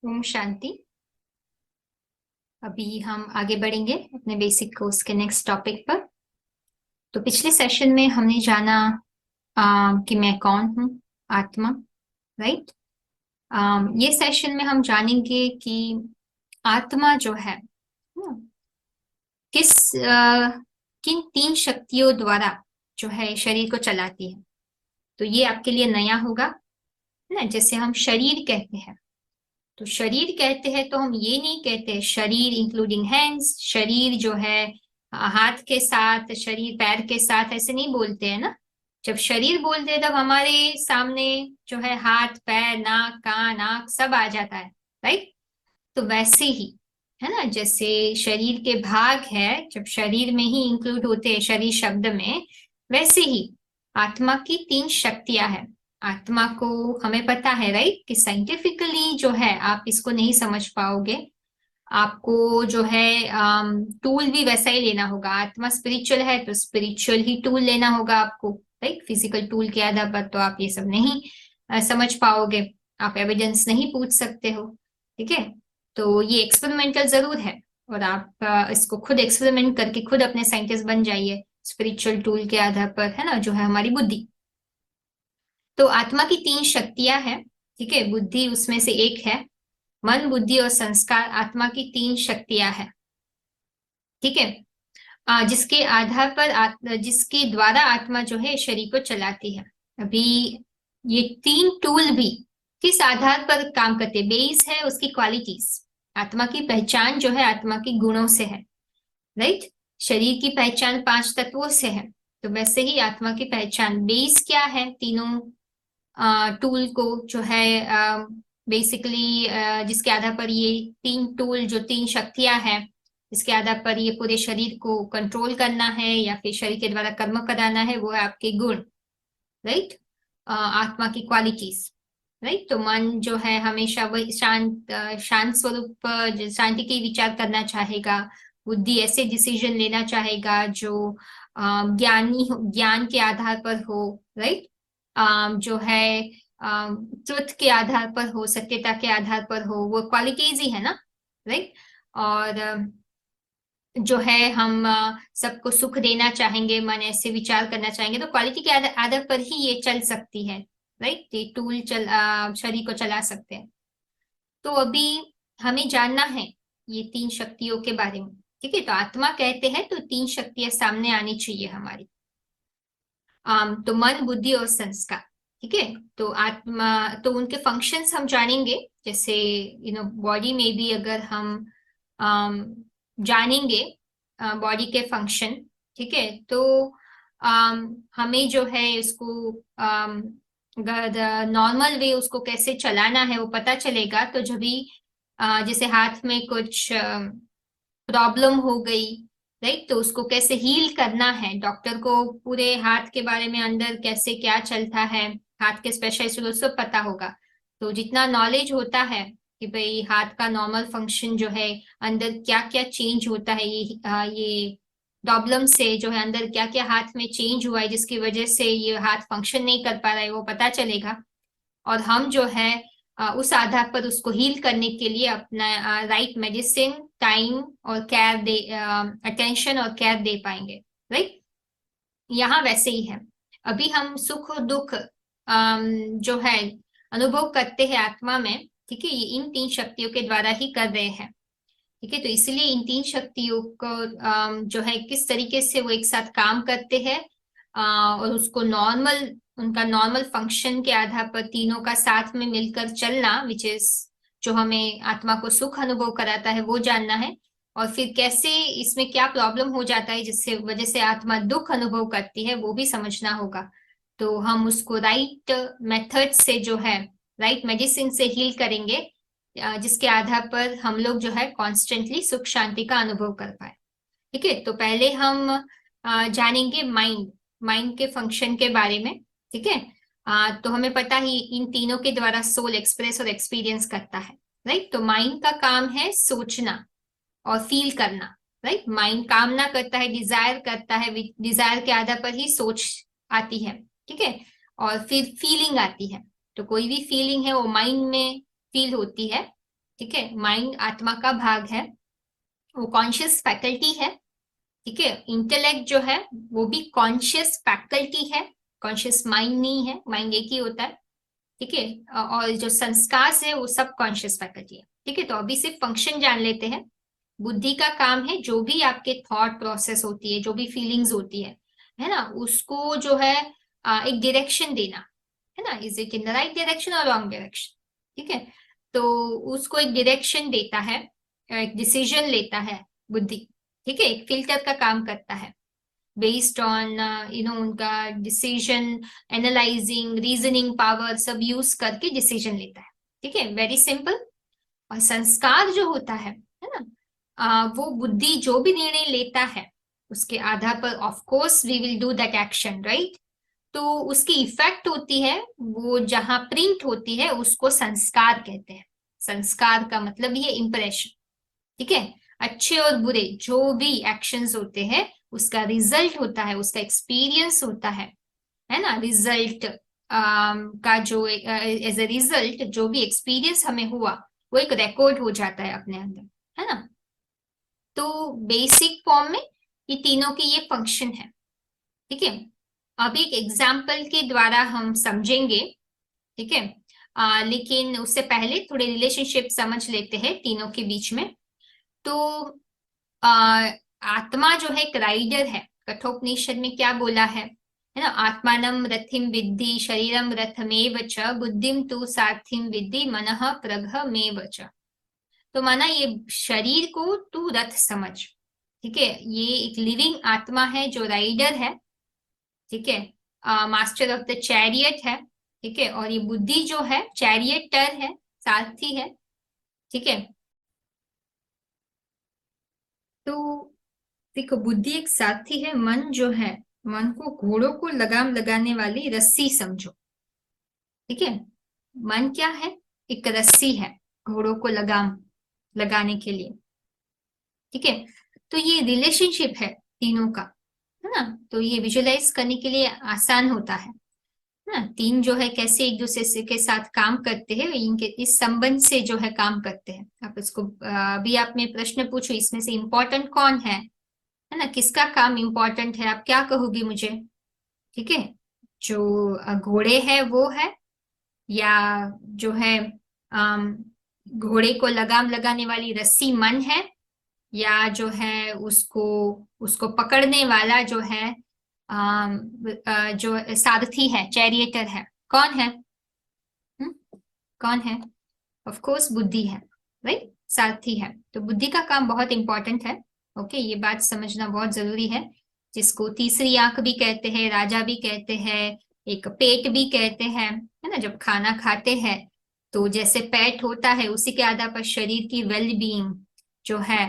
ओम शांति। अभी हम आगे बढ़ेंगे अपने बेसिक कोर्स के नेक्स्ट टॉपिक पर। तो पिछले सेशन में हमने जाना कि मैं कौन हूँ, आत्मा, राइट। ये सेशन में हम जानेंगे कि आत्मा जो है किस किन तीन शक्तियों द्वारा जो है शरीर को चलाती है। तो ये आपके लिए नया होगा ना। जैसे हम शरीर कहते हैं तो शरीर कहते हैं तो हम ये नहीं कहते शरीर इंक्लूडिंग हैंड्स, शरीर जो है हाथ के साथ, शरीर पैर के साथ, ऐसे नहीं बोलते हैं ना। जब शरीर बोलते हैं तब हमारे सामने जो है हाथ पैर नाक कान आंख सब आ जाता है, राइट। तो वैसे ही है ना, जैसे शरीर के भाग है जब शरीर में ही इंक्लूड होते हैं शरीर शब्द में, वैसे ही आत्मा की तीन शक्तियां हैं। आत्मा को हमें पता है, राइट, कि साइंटिफिकली जो है आप इसको नहीं समझ पाओगे। आपको जो है टूल भी वैसा ही लेना होगा। आत्मा स्पिरिचुअल है तो स्पिरिचुअल ही टूल लेना होगा आपको, राइट। फिजिकल टूल के आधार पर तो आप ये सब नहीं समझ पाओगे। आप एविडेंस नहीं पूछ सकते हो, ठीक है। तो ये एक्सपेरिमेंटल जरूर है और आप इसको खुद एक्सपेरिमेंट करके खुद अपने साइंटिस्ट बन जाइए स्पिरिचुअल टूल के आधार पर, है ना, जो है हमारी बुद्धि। तो आत्मा की तीन शक्तियां हैं, ठीक है। बुद्धि उसमें से एक है। मन बुद्धि और संस्कार आत्मा की तीन शक्तियां हैं, ठीक है। जिसके आधार पर जिसके द्वारा आत्मा जो है शरीर को चलाती है। अभी ये तीन टूल भी किस आधार पर काम करते, बेस है उसकी क्वालिटीज। आत्मा की पहचान जो है आत्मा की गुणों से है, राइट। शरीर की पहचान पांच तत्वों से है, तो वैसे ही आत्मा की पहचान बेस क्या है, तीनों टूल को जो है बेसिकली जिसके आधार पर ये तीन टूल जो तीन शक्तियां हैं, इसके आधार पर ये पूरे शरीर को कंट्रोल करना है या फिर शरीर के द्वारा कर्म कराना है, वो है आपके गुण, राइट। आत्मा की क्वालिटीज, राइट। तो मन जो है हमेशा वही शांत स्वरूप शांति के विचार करना चाहेगा। बुद्धि ऐसे डिसीजन लेना चाहेगा जो ज्ञान के आधार पर हो, राइट। जो है ट्रुथ के आधार पर हो, सत्यता के आधार पर हो, वो क्वालिटीज ही है ना, राइट। और जो है हम सबको सुख देना चाहेंगे, मन ऐसे विचार करना चाहेंगे, तो क्वालिटी के आधार पर ही ये चल सकती है, राइट। ये टूल शरीर को चला सकते हैं। तो अभी हमें जानना है ये तीन शक्तियों के बारे में, ठीक है। तो आत्मा कहते हैं तो तीन शक्तियां सामने आनी चाहिए हमारी। तो मन बुद्धि और संस्कार, ठीक है। तो आत्मा, तो उनके फंक्शंस हम जानेंगे। जैसे बॉडी में भी अगर हम जानेंगे बॉडी के फंक्शन, ठीक है, तो हमें जो है इसको नॉर्मल वे उसको कैसे चलाना है वो पता चलेगा। तो जब भी जैसे हाथ में कुछ प्रॉब्लम हो गई, राइट, तो उसको कैसे हील करना है, डॉक्टर को पूरे हाथ के बारे में अंदर कैसे क्या चलता है, हाथ के स्पेशलिस्ट को सब पता होगा। तो जितना नॉलेज होता है कि भाई हाथ का नॉर्मल फंक्शन जो है, अंदर क्या क्या चेंज होता है, ये प्रॉब्लम से जो है अंदर क्या क्या हाथ में चेंज हुआ है जिसकी वजह से ये हाथ फंक्शन नहीं कर पा रहा है, वो पता चलेगा। और हम जो है उस आधार पर उसको हील करने के लिए अपना राइट मेडिसिन, टाइम और केयर दे, अटेंशन और केयर दे पाएंगे, राइट। यहाँ वैसे ही है। अभी हम सुख और दुख जो है अनुभव करते हैं आत्मा में, ठीक है, ये इन तीन शक्तियों के द्वारा ही कर रहे हैं, ठीक है। तो इसलिए इन तीन शक्तियों को जो है किस तरीके से वो एक साथ काम करते हैं और उसको नॉर्मल, उनका नॉर्मल फंक्शन के आधार पर तीनों का साथ में मिलकर चलना, विच इज जो हमें आत्मा को सुख अनुभव कराता है, वो जानना है। और फिर कैसे इसमें क्या प्रॉब्लम हो जाता है जिससे वजह से आत्मा दुख अनुभव करती है, वो भी समझना होगा। तो हम उसको राइट मेथड से जो है, राइट मेडिसिन से हील करेंगे, जिसके आधार पर हम लोग जो है कॉन्स्टेंटली सुख शांति का अनुभव कर पाए, ठीक है। तो पहले हम जानेंगे माइंड, माइंड के फंक्शन के बारे में, ठीक है। तो हमें पता ही इन तीनों के द्वारा सोल एक्सप्रेस और एक्सपीरियंस करता है, राइट। तो माइंड का काम है सोचना और फील करना, राइट। माइंड कामना करता है, डिजायर करता है, डिजायर के आधार पर ही सोच आती है, ठीक है। और फिर फीलिंग आती है। तो कोई भी फीलिंग है वो माइंड में फील होती है, ठीक है, माइंड आत्मा का भाग है, वो कॉन्शियस फैकल्टी है। ठीक है, इंटेलेक्ट जो है वो भी कॉन्शियस फैकल्टी है, कॉन्शियस माइंड नहीं है, माइंड एक ही होता है। ठीक है, और जो संस्कार है वो सब कॉन्शियस फैकल्टी है। ठीक है, तो अभी सिर्फ फंक्शन जान लेते हैं। बुद्धि का काम है जो भी आपके थॉट प्रोसेस होती है, जो भी फीलिंग्स होती है ना, उसको जो है एक डायरेक्शन देना, है ना, is it in the right direction और रॉन्ग डायरेक्शन। ठीक है, तो उसको एक डायरेक्शन देता है, एक डिसीजन लेता है बुद्धि। ठीक है, एक फिल्टर का काम करता है, बेस्ड ऑन उनका डिसीजन एनालाइजिंग रीजनिंग पावर सब यूज करके डिसीजन लेता है। ठीक है, वेरी सिंपल। और संस्कार जो होता है ना, वो बुद्धि जो भी निर्णय लेता है उसके आधार पर of course we will do that action, right. तो उसकी इफेक्ट होती है, वो जहां प्रिंट होती है उसको संस्कार कहते हैं। संस्कार का मतलब ये इंप्रेशन। ठीक है, अच्छे और बुरे जो भी एक्शंस होते हैं उसका रिजल्ट होता है, उसका एक्सपीरियंस होता है ना, रिजल्ट का जो एज ए रिजल्ट जो भी एक्सपीरियंस हमें हुआ वो एक रिकॉर्ड हो जाता है अपने अंदर, है ना। तो बेसिक फॉर्म में ये तीनों के ये फंक्शन है। ठीक है, अब एक एग्जाम्पल के द्वारा हम समझेंगे। ठीक है, लेकिन उससे पहले थोड़े रिलेशनशिप समझ लेते हैं तीनों के बीच में। तो आत्मा जो है एक राइडर है। कठोपनिषद में क्या बोला है ना, आत्मानम रथिम विद्धि शरीरम रथमेव च बुद्धिम तु सारथिम विद्धि मनः प्रघमेव च। तो माना ये शरीर को तू रथ समझ। ठीक है, ये एक लिविंग आत्मा है जो राइडर है। ठीक है, मास्टर ऑफ द चैरियट है। ठीक है, और ये बुद्धि जो है चैरियटर है, सारथी है। ठीक है, तो देखो बुद्धि एक साथी है, मन जो है, मन को घोड़ों को लगाम लगाने वाली रस्सी समझो। ठीक है, मन क्या है, एक रस्सी है घोड़ों को लगाम लगाने के लिए। ठीक है, तो ये रिलेशनशिप है तीनों का, है ना। तो ये विजुअलाइज करने के लिए आसान होता है ना, तीन जो है कैसे एक दूसरे के साथ काम करते हैं, इनके इस संबंध से जो है काम करते हैं। आप इसको अभी आप में प्रश्न पूछो इसमें से इम्पोर्टेंट कौन है ना, किसका काम इम्पोर्टेंट है, आप क्या कहोगे मुझे। ठीक है, जो घोड़े है वो है, या जो है अम, घोड़े को लगाम लगाने वाली रस्सी मन है, या जो है उसको उसको पकड़ने वाला जो है जो सारथी है, चैरियटर है, कौन है। हुँ? कौन है, ऑफ कोर्स बुद्धि है, राइट, सारथी है। तो बुद्धि का काम बहुत इंपॉर्टेंट है। ओके, ये बात समझना बहुत जरूरी है। जिसको तीसरी आंख भी कहते हैं, राजा भी कहते हैं, एक पेट भी कहते हैं, है ना। जब खाना खाते हैं तो जैसे पेट होता है उसी के आधार पर शरीर की वेल बीइंग जो है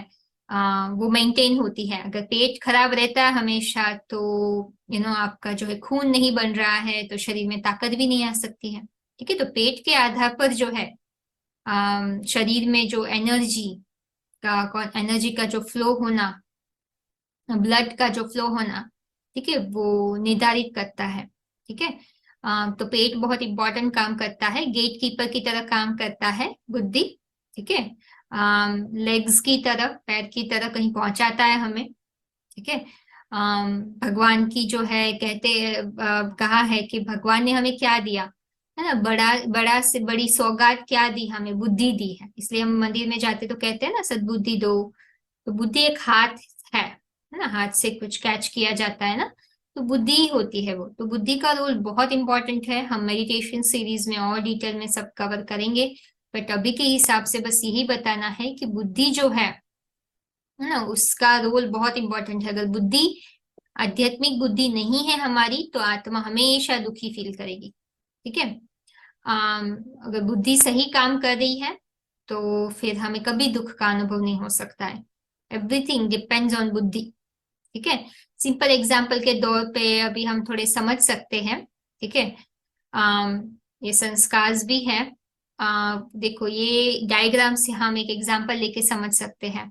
वो मेंटेन होती है। अगर पेट खराब रहता है हमेशा तो आपका जो है खून नहीं बन रहा है तो शरीर में ताकत भी नहीं आ सकती है। ठीक है, तो पेट के आधार पर जो है शरीर में जो एनर्जी का जो फ्लो होना, ब्लड का जो फ्लो होना, ठीक है, वो निर्धारित करता है। ठीक है, तो पेट बहुत इंपॉर्टेंट काम करता है, गेट कीपर की तरह काम करता है बुद्धि। ठीक है, लेग्स की तरह, पैर की तरह कहीं पहुंचाता है हमें। ठीक है, भगवान की जो है कहा है कि भगवान ने हमें क्या दिया, है ना, बड़ा बड़ा से बड़ी सौगात क्या दी, हमें बुद्धि दी है। इसलिए हम मंदिर में जाते तो कहते हैं ना सद्बुद्धि दो। तो बुद्धि एक हाथ है ना, हाथ से कुछ कैच किया जाता है ना, तो बुद्धि ही होती है वो। तो बुद्धि का रोल बहुत इंपॉर्टेंट है, हम मेडिटेशन सीरीज में और डिटेल में सब कवर करेंगे। बट अभी के हिसाब से बस यही बताना है कि बुद्धि जो है ना, उसका रोल बहुत इंपॉर्टेंट है। अगर बुद्धि आध्यात्मिक बुद्धि नहीं है हमारी तो आत्मा हमेशा दुखी फील करेगी। ठीक है, अगर बुद्धि सही काम कर रही है तो फिर हमें कभी दुख का अनुभव नहीं हो सकता है। एवरीथिंग डिपेंड्स ऑन बुद्धि। ठीक है, सिंपल एग्जाम्पल के तौर पे अभी हम थोड़े समझ सकते हैं। ठीक है, ये संस्कार भी है। देखो ये डायग्राम से हम एक एग्जाम्पल लेके समझ सकते हैं।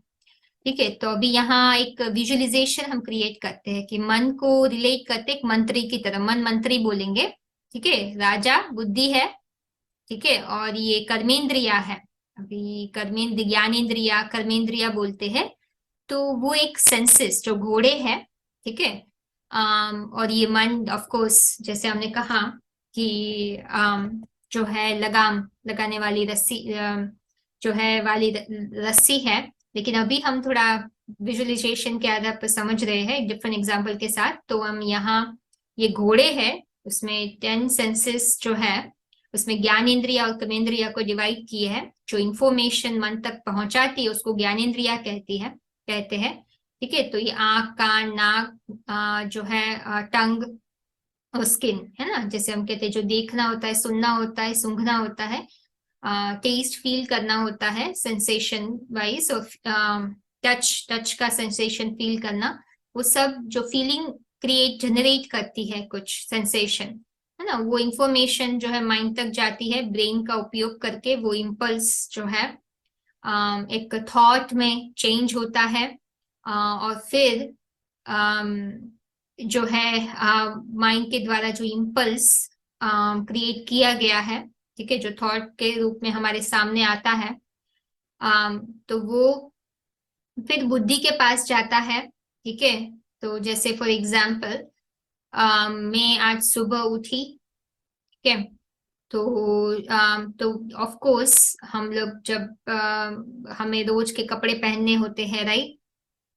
ठीक है, तो अभी यहाँ एक विजुअलाइजेशन हम क्रिएट करते हैं कि मन को रिलेट करते एक मंत्री की तरह, मन मंत्री बोलेंगे। ठीक है, राजा बुद्धि है। ठीक है, और ये कर्मेंद्रिया है, अभी ज्ञानेंद्रिया कर्मेंद्रिया बोलते हैं। तो वो एक सेंसेस जो घोड़े है, ठीक है। और ये मन ऑफ कोर्स जैसे हमने कहा कि जो है लगाम लगाने वाली रस्सी, जो है वाली रस्सी है। लेकिन अभी हम थोड़ा विजुअलाइजेशन के आधार पर समझ रहे हैं एक डिफरेंट एग्जाम्पल के साथ। तो हम यहाँ ये घोड़े है, उसमें 10 सेंसेस जो है उसमें ज्ञानेंद्रिया और कर्मेंद्रिया को डिवाइड किए हैं। जो इंफॉर्मेशन मन तक पहुंचाती है उसको ज्ञानेंद्रिया कहते हैं, ठीक है। तो ये आंख, कान, नाक, जो है टंग और स्किन है ना, जैसे हम कहते हैं जो देखना होता है, सुनना होता है, सूंघना होता है, टेस्ट फील करना होता है सेंसेशन वाइज, और टच का सेंसेशन फील करना, वो सब जो फीलिंग क्रिएट जनरेट करती है कुछ सेंसेशन, है ना, वो इंफॉर्मेशन जो है माइंड तक जाती है ब्रेन का उपयोग करके। वो इम्पल्स जो है एक थॉट में चेंज होता है, और फिर जो है माइंड के द्वारा जो इम्पल्स क्रिएट किया गया है, ठीक है, जो थॉट के रूप में हमारे सामने आता है, तो वो फिर बुद्धि के पास जाता है, ठीक है। तो जैसे फॉर एग्जाम्पल मैं आज सुबह उठी, ठीक है। तो ऑफ कोर्स हम लोग जब हमें रोज के कपड़े पहनने होते हैं, राइट।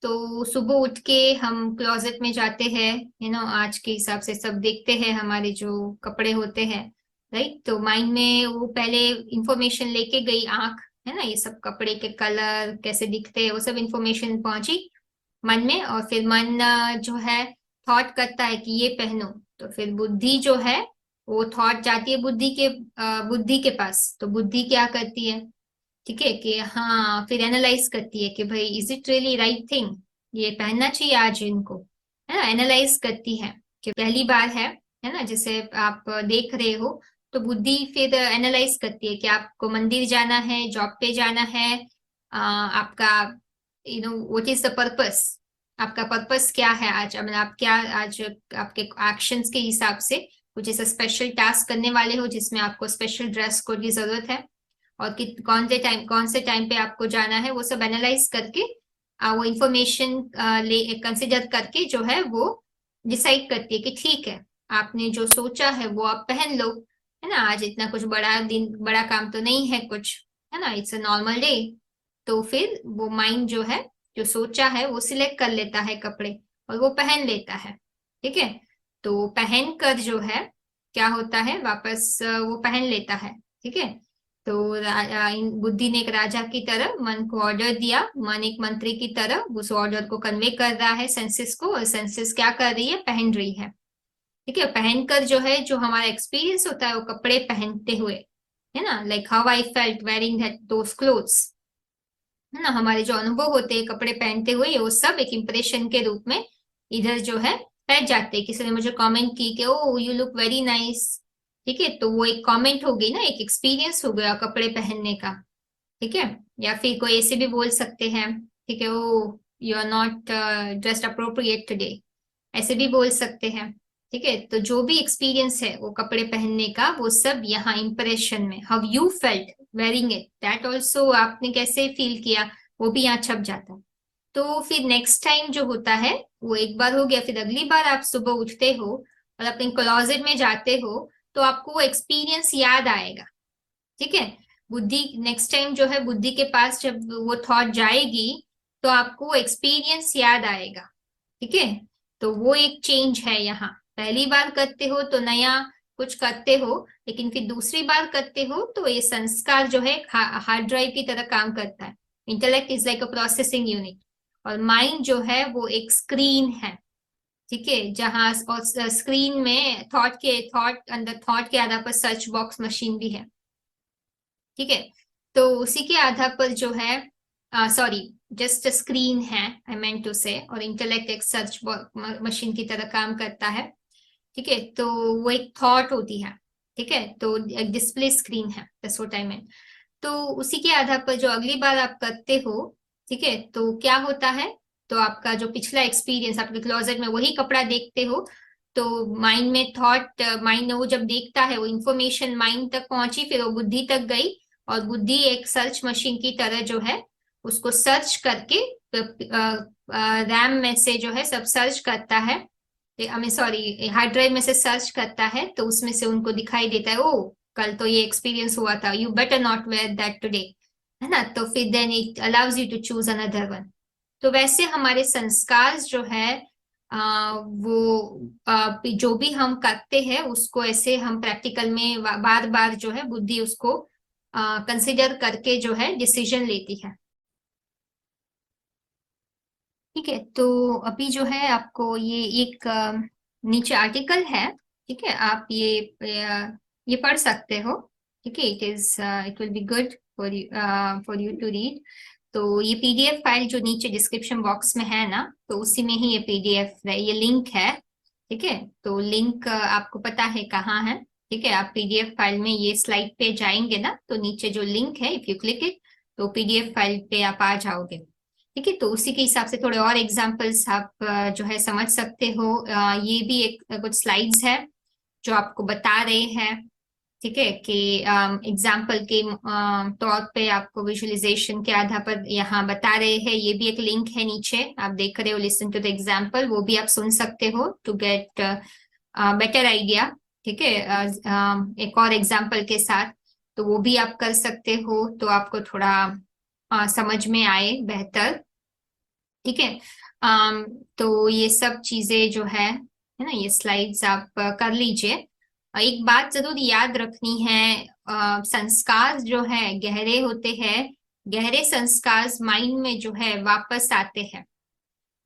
तो सुबह उठ के हम क्लोजेट में जाते हैं, आज के हिसाब से सब देखते हैं हमारे जो कपड़े होते हैं, राइट। तो माइंड में वो पहले इंफॉर्मेशन लेके गई आंख, है ना, ये सब कपड़े के कलर कैसे दिखते हैं वो सब इंफॉर्मेशन पहुंची मन में, और फिर मन जो है थॉट करता है कि ये पहनो। तो फिर बुद्धि जो है वो थॉट जाती है बुद्धि के पास। तो बुद्धि क्या करती है, ठीक है, कि हाँ फिर एनालाइज करती है कि भाई is it really right thing, ये पहनना चाहिए आज इनको, है ना। एनालाइज करती है कि पहली बार है ना, जैसे आप देख रहे हो। तो बुद्धि फिर एनालाइज करती है कि आपको मंदिर जाना है, जॉब पे जाना है, आपका व्हाट इज द पर्पस, आपका पर्पस क्या है आज, मतलब आप क्या आज आपके एक्शंस के हिसाब से कुछ ऐसा स्पेशल टास्क करने वाले हो जिसमें आपको स्पेशल ड्रेस कोड की जरूरत है, और कौन से टाइम पे आपको जाना है, वो सब एनालाइज करके वो इंफॉर्मेशन ले कंसिडर करके जो है वो डिसाइड करती है कि ठीक है, आपने जो सोचा है वो आप पहन लो, है ना। आज इतना कुछ बड़ा काम तो नहीं है कुछ, है ना, इट्स अ नॉर्मल डे। तो फिर वो माइंड जो है जो सोचा है वो सिलेक्ट कर लेता है कपड़े और वो पहन लेता है, ठीक है। तो पहन कर जो है क्या होता है, वापस वो पहन लेता है, ठीक है। तो बुद्धि ने एक राजा की तरह मन को ऑर्डर दिया, मन एक मंत्री की तरह उस ऑर्डर को कन्वे कर रहा है सेंसेस को, और सेंसेस क्या कर रही है, पहन रही है, ठीक है। पहनकर जो है जो हमारा एक्सपीरियंस होता है वो कपड़े पहनते हुए, है ना, like how I felt wearing those clothes, है ना, हमारे जो अनुभव होते हैं कपड़े पहनते हुए वो सब एक इंप्रेशन के रूप में इधर जो है बैठ जाते हैं। किसी ने मुझे कमेंट की कि ओ यू लुक वेरी नाइस, ठीक है, तो वो एक कमेंट हो गई ना, एक एक्सपीरियंस हो गया कपड़े पहनने का, ठीक है। या फिर कोई ऐसे भी बोल सकते हैं, ठीक है, oh you are not dressed appropriate today, ऐसे भी बोल सकते हैं, ठीक है। तो जो भी एक्सपीरियंस है वो कपड़े पहनने का, वो सब यहाँ इंप्रेशन में how you felt wearing it, that also आपने कैसे फील किया वो भी यहाँ छप जाता है। तो फिर नेक्स्ट टाइम जो होता है वो एक बार हो गया, फिर अगली बार आप सुबह उठते हो और अपने क्लोजेट में जाते हो तो आपको वो एक्सपीरियंस याद आएगा, ठीक है। बुद्धि नेक्स्ट टाइम जो है बुद्धि के पास जब वो थॉट जाएगी तो आपको वो एक्सपीरियंस याद आएगा, ठीक है। तो वो एक चेंज है यहाँ, पहली बार करते हो तो नया कुछ करते हो, लेकिन फिर दूसरी बार करते हो तो ये संस्कार जो है हार्ड ड्राइव की तरह काम करता है। Intellect is like a processing unit, और माइंड जो है वो एक स्क्रीन है, ठीक है, जहाँ और स्क्रीन में थॉट के आधार पर सर्च बॉक्स मशीन भी है, ठीक है। तो उसी के आधार पर जो है सॉरी जस्ट स्क्रीन है आई मेंट टू से, और इंटेलेक्ट एक सर्च मशीन की तरह काम करता है, ठीक है। तो वो एक थॉट होती है, ठीक है, तो एक डिस्प्ले स्क्रीन है, दैट्स व्हाट आई मीन। तो उसी के आधार पर जो अगली बार आप करते हो, ठीक है, तो क्या होता है, तो आपका जो पिछला एक्सपीरियंस आपके क्लोजेट में वही कपड़ा देखते हो, तो माइंड में थॉट, माइंड वो जब देखता है वो इंफॉर्मेशन माइंड तक पहुंची, फिर वो बुद्धि तक गई, और बुद्धि एक सर्च मशीन की तरह जो है उसको सर्च करके रैम में से जो है सब सर्च करता है, सॉरी हार्ड ड्राइव में से सर्च करता है, तो उसमें से उनको दिखाई देता है, ओ कल तो ये एक्सपीरियंस हुआ था, you better not wear that today, है ना, तो फिर then it allows you to choose another one. तो वैसे हमारे संस्कार जो है वो जो भी हम करते हैं उसको ऐसे हम प्रैक्टिकल में बार बार जो है बुद्धि उसको कंसिडर करके जो है डिसीजन लेती है। ठीक है, तो अभी जो है आपको ये एक नीचे आर्टिकल है, ठीक है, आप ये पढ़ सकते हो। ठीक है, it will be good for you to read. तो ये पीडीएफ फाइल जो नीचे डिस्क्रिप्शन बॉक्स में है ना, तो उसी में ही ये पीडीएफ है, ये लिंक है। ठीक है, तो लिंक आपको पता है कहाँ है। ठीक है, आप पीडीएफ फाइल में ये स्लाइड पे जाएंगे ना, तो नीचे जो लिंक है इफ यू क्लिक इट तो पीडीएफ फाइल पे आप आ जाओगे। ठीक है, तो उसी के हिसाब से थोड़े और एग्जांपल्स आप जो है समझ सकते हो। ये भी एक कुछ स्लाइड्स है जो आपको बता रहे हैं, ठीक है, कि एग्जाम्पल के तौर पे आपको विजुअलाइजेशन के आधार पर यहाँ बता रहे हैं। ये भी एक लिंक है नीचे, आप देख रहे हो, लिसन टू द एग्जाम्पल, वो भी आप सुन सकते हो टू गेट बेटर आइडिया। ठीक है, एक और एग्जाम्पल के साथ, तो वो भी आप कर सकते हो, तो आपको थोड़ा समझ में आए बेहतर। ठीक है, तो ये सब चीजें जो है ना, ये स्लाइड्स आप कर लीजिए। एक बात जरूर याद रखनी है, संस्कार जो है गहरे होते हैं, गहरे संस्कार माइंड में जो है वापस आते हैं।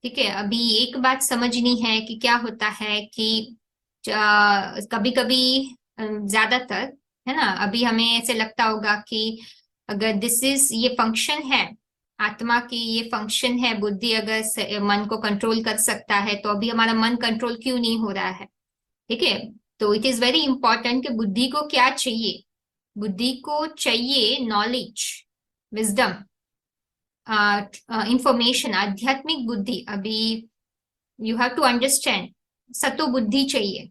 ठीक है, अभी एक बात समझनी है कि क्या होता है कि कभी कभी ज्यादातर, है ना, अभी हमें ऐसे लगता होगा कि अगर दिस इज ये फंक्शन है आत्मा की, ये फंक्शन है, बुद्धि अगर मन को कंट्रोल कर सकता है तो अभी हमारा मन कंट्रोल क्यों नहीं हो रहा है। ठीक है, तो इट इज वेरी इंपॉर्टेंट कि बुद्धि को क्या चाहिए। बुद्धि को चाहिए नॉलेज, विजडम, इंफॉर्मेशन, आध्यात्मिक बुद्धि। अभी यू हैव टू अंडरस्टैंड, सतो बुद्धि चाहिए,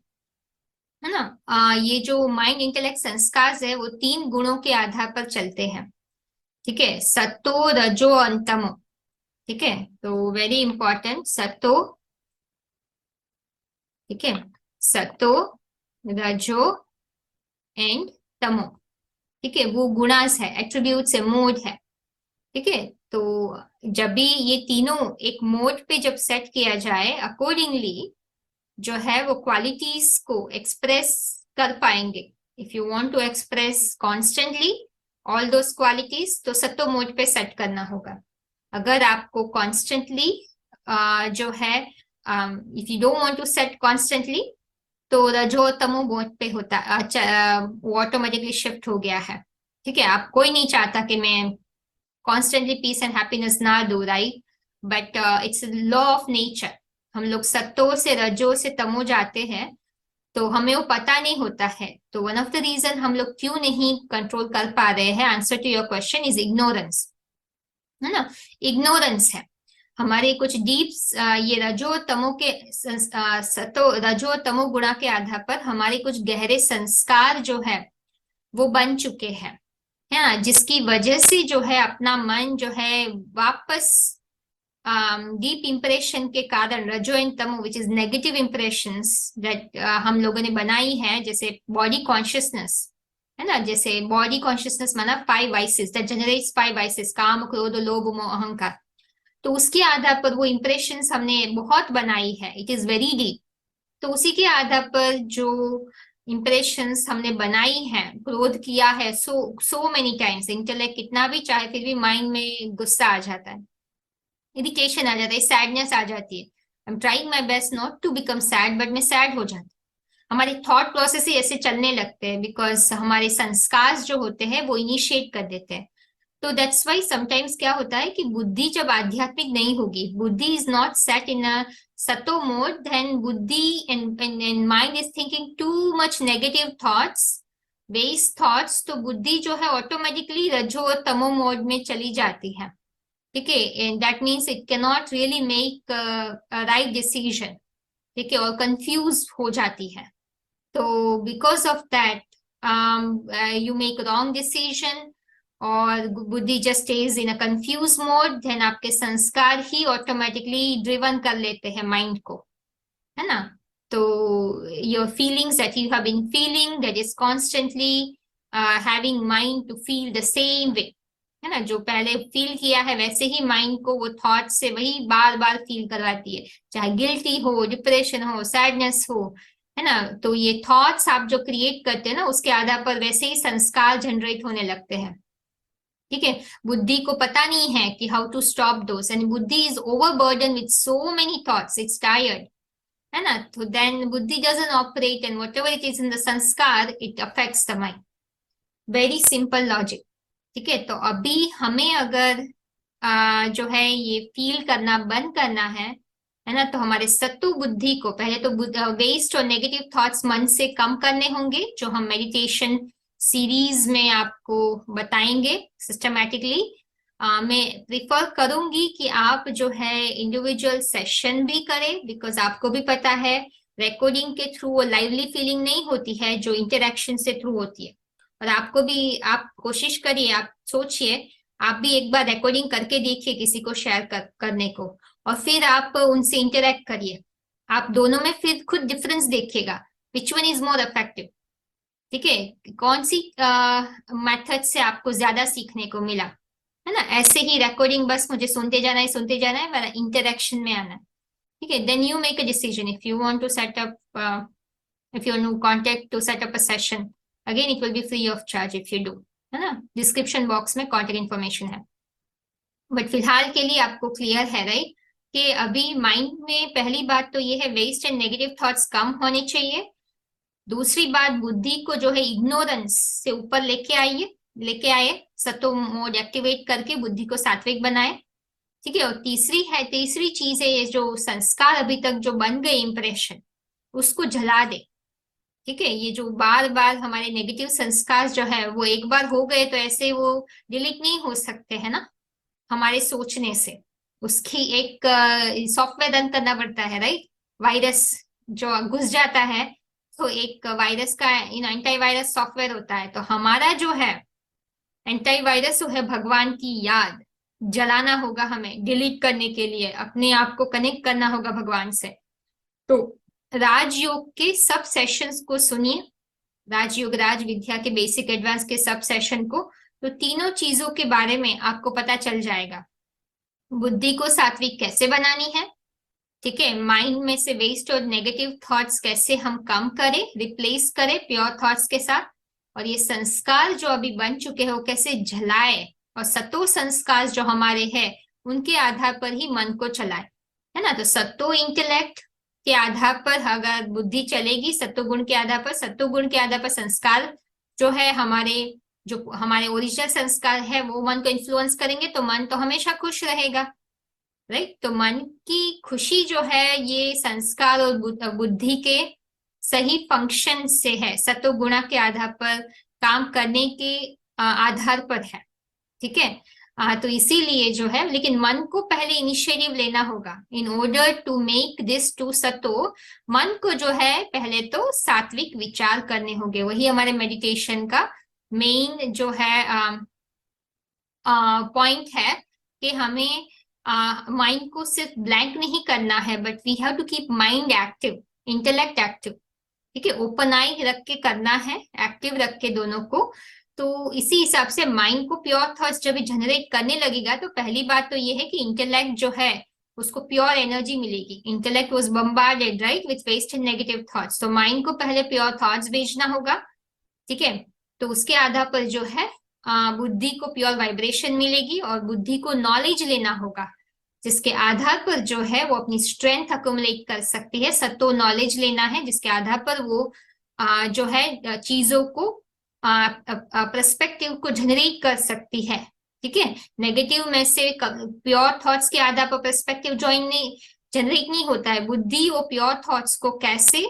है ना। ये जो माइंड इंटेलेक्ट संस्कार है वो 3 गुणों के आधार पर चलते हैं। ठीक है, सतो रजो और तमो। ठीक है, तो वेरी इंपॉर्टेंट, सतो, ठीक है, सतो, रजो एंड तमो। ठीक है, वो गुणास है, एट्रीब्यूट्स है, मोड है। ठीक है, तो जब भी ये तीनों एक मोड पे जब सेट किया जाए अकॉर्डिंगली जो है वो क्वालिटीज को एक्सप्रेस कर पाएंगे। If you want to express constantly all those qualities तो सतो मोड पे सेट करना होगा। अगर आपको कॉन्स्टेंटली जो है if you don't want to set constantly तो रजो तमो मोड पे होता वो ऑटोमेटिकली शिफ्ट हो गया है। ठीक है, आप कोई नहीं चाहता कि मैं कॉन्स्टेंटली पीस एंड हैप्पीनेस ना दो, right, but it's law of nature. हम लोग सत्तो से रजो से तमो जाते हैं तो हमें वो पता नहीं होता है। तो वन ऑफ द रीजन हम लोग क्यों नहीं कंट्रोल कर पा रहे हैं, answer to your question is ignorance, है ना, इग्नोरेंस है। हमारे कुछ डीप ये रजो तमो के सतो रजो तमो गुणा के आधार पर हमारे कुछ गहरे संस्कार जो है वो बन चुके हैं, है ना, जिसकी वजह से जो है अपना मन जो है वापस डीप इंप्रेशन के कारण रजो एंड तमो which is negative impressions that हम लोगों ने बनाई है, जैसे बॉडी कॉन्शियसनेस, है ना, जैसे बॉडी कॉन्शियसनेस माना 5 वाइसेस दैट जनरेट्स 5 वाइसेस, काम क्रोध लोभ मोह अहंकार। तो उसके आधार पर वो इंप्रेशंस हमने बहुत बनाई है, इट इज वेरी डीप। तो उसी के आधार पर जो इंप्रेशंस हमने बनाई है, क्रोध किया है सो मेनी टाइम्स, इंटेलेक्ट कितना भी चाहे फिर भी माइंड में गुस्सा आ जाता है, इरिटेशन आ जाता है, सैडनेस आ जाती है। I am trying my best not to become sad but मैं सैड हो जाती हूँ। हमारे थॉट प्रोसेस ही ऐसे चलने लगते हैं बिकॉज हमारे संस्कार जो होते हैं वो इनिशिएट कर देते हैं। तो दैट्स वाई समटाइम्स क्या होता है कि बुद्धि जब आध्यात्मिक नहीं होगी, बुद्धि is not set in a सतो मोड, देन बुद्धि and mind is thinking too much negative thoughts, waste thoughts, तो बुद्धि जो है ऑटोमेटिकली रजो और तमो मोड में चली जाती है। ठीक है, and that means it can not really make right decision. ठीक है, और कंफ्यूज हो जाती है। तो because of that you make wrong decision, और बुद्धि जस्ट स्टेज इन अ कंफ्यूज मोड, देन आपके संस्कार ही ऑटोमेटिकली ड्रिवन कर लेते हैं माइंड को, है ना। तो your feelings that you have been feeling, that is constantly having mind to feel the same way, है ना। जो पहले फील किया है वैसे ही माइंड को वो थॉट से वही बार बार फील करवाती है, चाहे गिल्टी हो, डिप्रेशन हो, सैडनेस हो, है ना। तो ये थॉट्स आप जो क्रिएट करते हैं ना, उसके आधार पर वैसे ही संस्कार जनरेट होने लगते हैं। ठीक है, बुद्धि को पता नहीं है कि how to stop those, and buddhi is overburden with so many thoughts, it's tired, है ना। तो then buddhi doesn't operate, and whatever it is in the sanskar it affects the mind. Very simple logic. ठीक है, तो अभी हमें अगर जो है ये फील करना बंद करना है ना, तो हमारे सत्तू बुद्धि को पहले तो वेस्ट और नेगेटिव थॉट्स मन से कम करने होंगे, जो हम मेडिटेशन सीरीज में आपको बताएंगे सिस्टमैटिकली। मैं प्रिफर करूंगी कि आप जो है इंडिविजुअल सेशन भी करें, बिकॉज आपको भी पता है रिकॉर्डिंग के थ्रू वो लाइवली फीलिंग नहीं होती है जो इंटरेक्शन से थ्रू होती है। और आपको भी, आप कोशिश करिए, आप सोचिए, आप भी एक बार रिकॉर्डिंग करके देखिए किसी को शेयर करने को, और फिर आप उनसे इंटरेक्ट करिए। आप दोनों में फिर खुद डिफरेंस देखिएगा, which one is more effective. ठीक है, कौन सी मेथड से आपको ज्यादा सीखने को मिला, है ना। ऐसे ही रिकॉर्डिंग बस मुझे सुनते जाना है, सुनते जाना है, मेरा इंटरेक्शन में आना है। ठीक है, then you make a decision if you want to set up, if you want to contact to set up a session, again it will be free of charge if you do, है ना। Description box में contact information है। But फिलहाल के लिए आपको clear है, right, कि अभी माइंड में पहली बात तो ये है waste and negative thoughts come होने चाहिए। दूसरी बात, बुद्धि को जो है इग्नोरेंस से ऊपर लेके आए, सतो मोड एक्टिवेट करके बुद्धि को सात्विक बनाए। ठीक है, और तीसरी चीज है, ये जो संस्कार अभी तक जो बन गए इंप्रेशन, उसको जला दे। ठीक है, ये जो बार बार हमारे नेगेटिव संस्कार जो है वो एक बार हो गए तो ऐसे वो डिलीट नहीं हो सकते, है ना, हमारे सोचने से। उसकी एक सॉफ्टवेयर रन करना पड़ता है, राइट। वायरस जो घुस जाता है, तो एक वायरस का एंटीवायरस सॉफ्टवेयर होता है, तो हमारा जो है एंटीवायरस जो है भगवान की याद जलाना होगा, हमें डिलीट करने के लिए अपने आप को कनेक्ट करना होगा भगवान से। तो राजयोग के सब सेशंस को सुनिए, राजयोग राज विद्या के बेसिक एडवांस के सब सेशन को, तो तीनों चीजों के बारे में आपको पता चल जाएगा। बुद्धि को सात्विक कैसे बनानी है, ठीक है, माइंड में से वेस्ट और नेगेटिव थॉट्स कैसे हम कम करें, रिप्लेस करें प्योर थॉट्स के साथ, और ये संस्कार जो अभी बन चुके हैं वो कैसे जलाए, और सतो संस्कार जो हमारे हैं उनके आधार पर ही मन को चलाए, है ना। तो सतो इंटेलेक्ट के आधार पर अगर बुद्धि चलेगी, सत्वगुण के आधार पर, सत्वगुण के आधार पर संस्कार जो है हमारे ओरिजिनल संस्कार है वो मन को इन्फ्लुएंस करेंगे, तो मन तो हमेशा खुश रहेगा, राइट। तो मन की खुशी जो है ये संस्कार और बुद्धि के सही फंक्शन से है, सत्व गुणा के आधार पर काम करने के आधार पर है। ठीक है, तो इसीलिए जो है, लेकिन मन को पहले इनिशिएटिव लेना होगा in order to make this to सतो। मन को जो है पहले तो सात्विक विचार करने होंगे, वही हमारे मेडिटेशन का मेन जो है पॉइंट है, कि हमें माइंड को सिर्फ ब्लैंक नहीं करना है, but we have to keep mind active, intellect active. ठीक है, ओपन आई रख के करना है, एक्टिव रख के दोनों को। तो इसी हिसाब से माइंड को प्योर थॉट्स जब जनरेट करने लगेगा, तो पहली बात तो ये है कि इंटेलेक्ट जो है उसको प्योर एनर्जी मिलेगी। Intellect was bombarded, right, with waste and negative thoughts, तो माइंड को पहले प्योर थॉट्स भेजना होगा। ठीक है, तो उसके आधार पर जो है बुद्धि को प्योर वाइब्रेशन मिलेगी, और बुद्धि को नॉलेज लेना होगा, जिसके आधार पर जो है वो अपनी स्ट्रेंथ अकोमुलेट कर सकती है। सत्तो नॉलेज लेना है जिसके आधार पर वो जो है चीजों को पर्सपेक्टिव को जनरेट कर सकती है। ठीक है, नेगेटिव में से प्योर थॉट्स के आधार पर पर्सपेक्टिव जनरेट नहीं होता है। बुद्धि वो प्योर थॉट्स को कैसे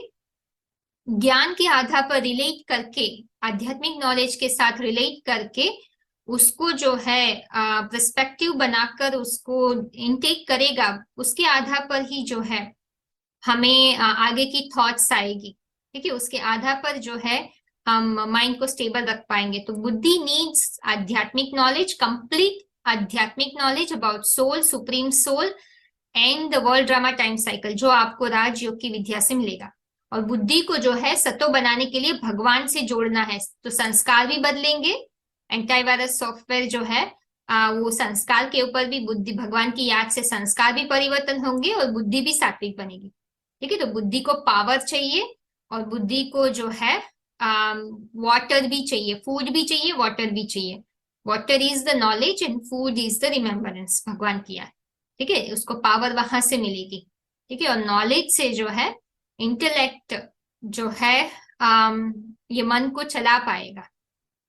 ज्ञान के आधार पर रिलेट करके, आध्यात्मिक नॉलेज के साथ रिलेट करके उसको जो है पर्सपेक्टिव बनाकर उसको इनटेक करेगा, उसके आधार पर ही जो है हमें आगे की थॉट्स आएगी। ठीक है, उसके आधार पर जो है हम माइंड को स्टेबल रख पाएंगे। तो बुद्धि नीड्स आध्यात्मिक नॉलेज, कंप्लीट आध्यात्मिक knowledge about soul, supreme soul and the world drama time cycle, जो आपको राजयोग की विद्या से मिलेगा। और बुद्धि को जो है सतो बनाने के लिए भगवान से जोड़ना है, तो संस्कार भी बदलेंगे। एंटाईवायरस सॉफ्टवेयर जो है वो संस्कार के ऊपर भी, बुद्धि भगवान की याद से संस्कार भी परिवर्तन होंगे और बुद्धि भी सात्विक बनेगी। ठीक है, तो बुद्धि को पावर चाहिए और बुद्धि को जो है वाटर भी चाहिए, फूड भी चाहिए, वाटर भी चाहिए। Water is the knowledge and food is the remembrance, भगवान की याद। ठीक है, उसको पावर वहां से मिलेगी। ठीक है, और नॉलेज से जो है इंटेलेक्ट जो है ये मन को चला पाएगा।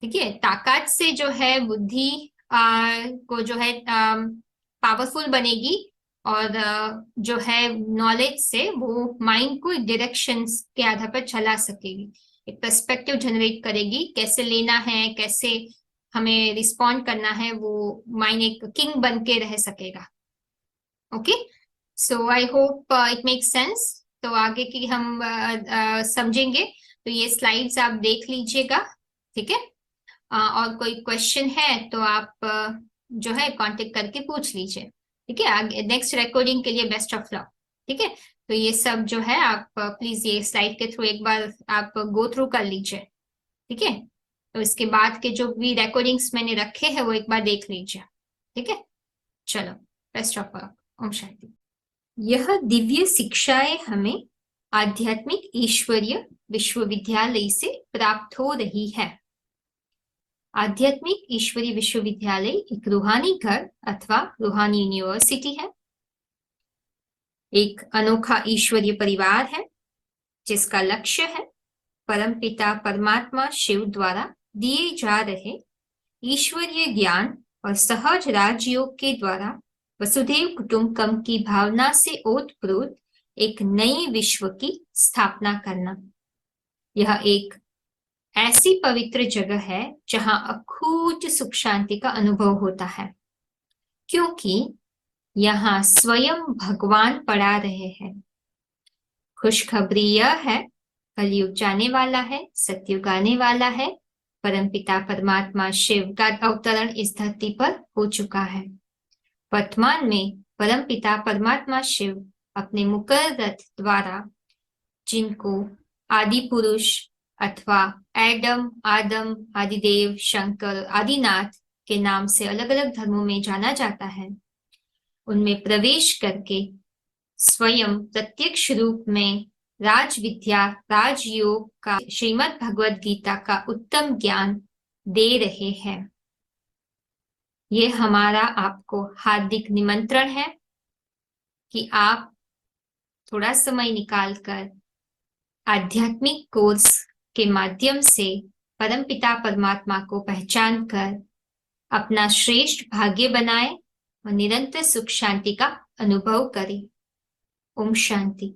ठीक है, ताकत से जो है बुद्धि को जो है पावरफुल बनेगी और जो है नॉलेज से वो माइंड को डायरेक्शन के आधार पर चला सकेगी, एक पर्सपेक्टिव जनरेट करेगी, कैसे लेना है, कैसे हमें रिस्पॉन्ड करना है, वो माइंड एक किंग बन के रह सकेगा। Okay, so I hope it makes sense. तो आगे की हम समझेंगे, तो ये स्लाइड्स आप देख लीजिएगा। ठीक है, और कोई क्वेश्चन है तो आप जो है कांटेक्ट करके पूछ लीजिए। ठीक है, आगे नेक्स्ट रिकॉर्डिंग के लिए बेस्ट ऑफ लक। ठीक है, तो ये सब जो है आप प्लीज ये स्लाइड के थ्रू एक बार आप गो थ्रू कर लीजिए। ठीक है, तो इसके बाद के जो भी रिकॉर्डिंग्स मैंने रखे हैं वो एक बार देख लीजिए। ठीक है, चलो, best of luck. Om Shanti. यह दिव्य शिक्षाएं हमें आध्यात्मिक ईश्वरीय विश्वविद्यालय से प्राप्त हो रही है। आध्यात्मिक ईश्वरीय विश्वविद्यालय एक रूहानी घर अथवा रूहानी यूनिवर्सिटी है, एक अनोखा ईश्वरीय परिवार है जिसका लक्ष्य है परमपिता परमात्मा शिव द्वारा दिए जा रहे ईश्वरीय ज्ञान और सहज राजयोग के द्वारा वसुधैव कुटुंबकम की भावना से ओतप्रोत एक नए विश्व की स्थापना करना। यह एक ऐसी पवित्र जगह है जहां अखूट सुख शांति का अनुभव होता है, क्योंकि यहाँ स्वयं भगवान पढ़ा रहे हैं। खुशखबरी यह है, कलयुग जाने वाला है, सतयुग आने वाला है, परमपिता परमात्मा शिव का अवतरण इस धरती पर हो चुका है। वर्तमान में परमपिता परमात्मा शिव अपने मुकर रथ द्वारा, जिनको आदि पुरुष अथवा एडम, आदम, आदिदेव, शंकर, आदिनाथ के नाम से अलग अलग धर्मों में जाना जाता है, उनमें प्रवेश करके स्वयं प्रत्यक्ष रूप में राज विद्या, राजयोग का, श्रीमद् भगवद गीता का उत्तम ज्ञान दे रहे हैं। ये हमारा आपको हार्दिक निमंत्रण है कि आप थोड़ा समय निकालकर आध्यात्मिक कोर्स के माध्यम से परमपिता परमात्मा को पहचान कर अपना श्रेष्ठ भाग्य बनाए और निरंतर सुख शांति का अनुभव करें। ओम शांति।